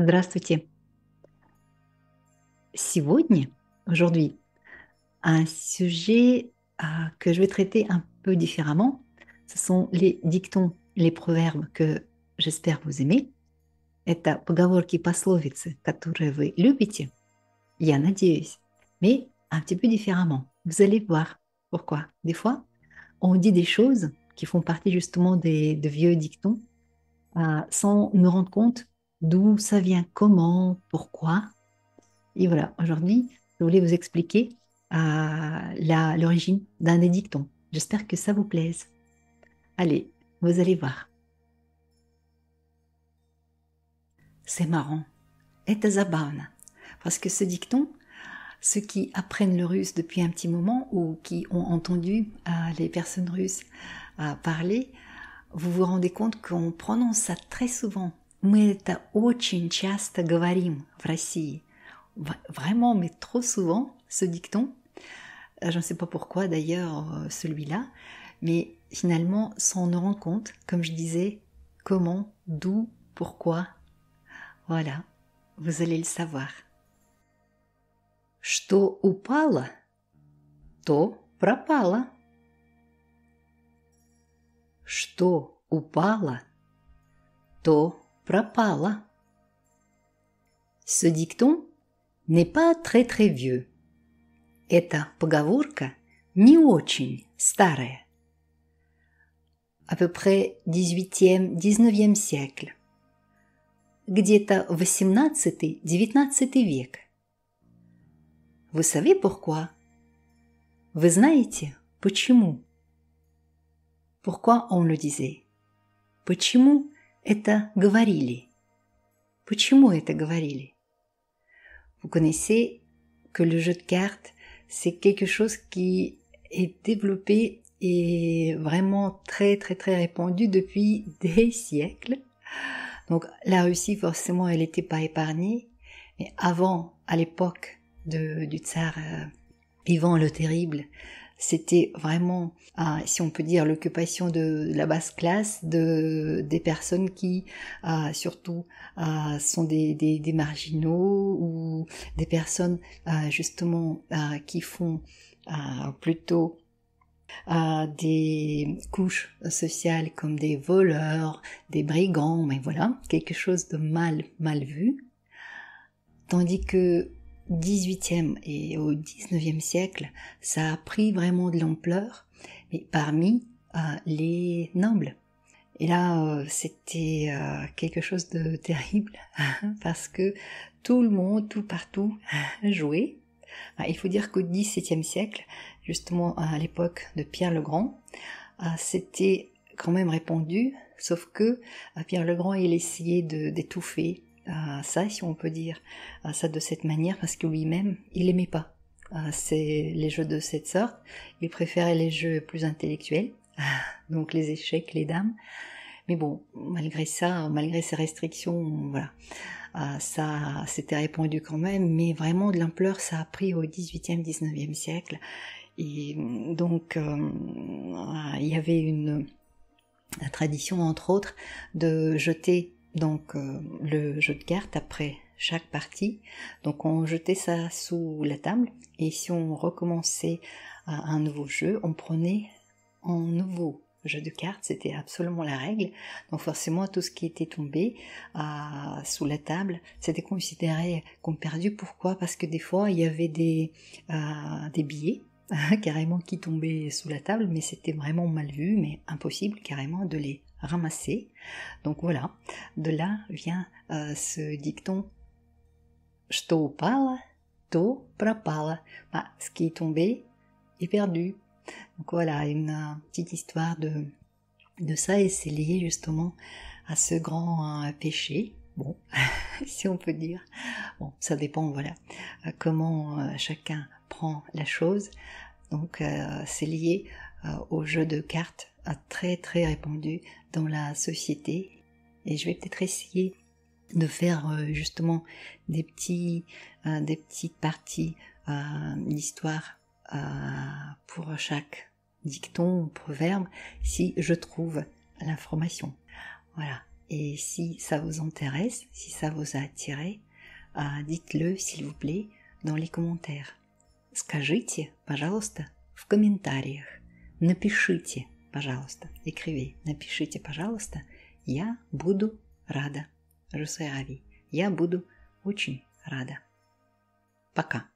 Здравствуйте. Aujourd'hui, un sujet que je vais traiter un peu différemment, ce sont les dictons, les proverbes que j'espère vous aimez. Это поговорки и пословицы, которые вы любите, я надеюсь, mais un petit peu différemment. Vous allez voir pourquoi. Des fois, on dit des choses qui font partie justement de vieux dictons sans nous rendre compte d'où ça vient, comment, pourquoi. Et voilà, aujourd'hui, je voulais vous expliquer l'origine d'un des dictons. J'espère que ça vous plaise. Allez, vous allez voir. C'est marrant. Это забавно. Parce que ce dicton, ceux qui apprennent le russe depuis un petit moment ou qui ont entendu les personnes russes parler, vous vous rendez compte qu'on prononce ça très souvent. Мы это очень часто говорим в России. Vraiment, mais trop souvent, ce dicton. Je ne sais pas pourquoi d'ailleurs celui-là, mais finalement, sans en rendre compte, comme je disais, comment, d'où, pourquoi, voilà, vous allez le savoir. Что упало, то пропало. Что упало, то пропало. Ce dicton n'est pas très très vieux. Эта поговорка не очень старая. À peu près 18-19 siècle. Где-то 18-19 век. Vous savez pourquoi? Вы знаете, почему? Pourquoi on le disait? Почему это говорили? Почему это говорили? Vous connaissez que le jeu de cartes, c'est quelque chose qui est développé et vraiment très très très répandu depuis des siècles. Donc la Russie, forcément, elle n'était pas épargnée. Mais avant, à l'époque du tsar Ivan le Terrible, c'était vraiment, si on peut dire, l'occupation de la basse classe, des personnes qui, surtout, sont des marginaux ou des personnes, justement, qui font plutôt des couches sociales comme des voleurs, des brigands, mais voilà, quelque chose de mal vu. Tandis que 18e et au 19e siècle, ça a pris vraiment de l'ampleur, mais parmi les nobles. Et là, c'était quelque chose de terrible, parce que tout le monde, tout partout, jouait. Il faut dire qu'au XVIIe siècle, justement à l'époque de Pierre le Grand, c'était quand même répandu, sauf que Pierre le Grand, il essayait d'étouffer ça, si on peut dire ça de cette manière, parce que lui-même, il aimait pas les jeux de cette sorte. Il préférait les jeux plus intellectuels, donc les échecs, les dames. Mais bon, malgré ça, malgré ces restrictions, voilà, ça s'était répandu quand même, mais vraiment de l'ampleur, ça a pris au 18e, 19e siècle. Et donc, il y avait la tradition, entre autres, de jeter donc le jeu de cartes après chaque partie. Donc on jetait ça sous la table et si on recommençait un nouveau jeu, on prenait un nouveau jeu de cartes, c'était absolument la règle. Donc forcément tout ce qui était tombé sous la table, c'était considéré comme perdu. Pourquoi? Parce que des fois il y avait des billets carrément qui tombaient sous la table, mais c'était vraiment mal vu, mais impossible carrément de les ramasser. Donc voilà, de là vient ce dicton Что упало, то пропало. Ce qui est tombé est perdu. Donc voilà, une petite histoire de ça, et c'est lié justement à ce grand péché. Bon, si on peut dire. Bon, ça dépend, voilà, comment chacun prend la chose. Donc c'est lié au jeu de cartes très très répandu dans la société. Et je vais peut-être essayer de faire justement des petites parties d'histoire pour chaque dicton ou proverbe si je trouve l'information. Voilà. Et si ça vous intéresse, si ça vous a attiré, dites-le, s'il vous plaît, dans les commentaires. Скажите, пожалуйста, в комментариях. Напишите, пожалуйста. Écrivez, напишите, пожалуйста. Я буду рада. Je serai ravie. Я буду очень рада. Пока.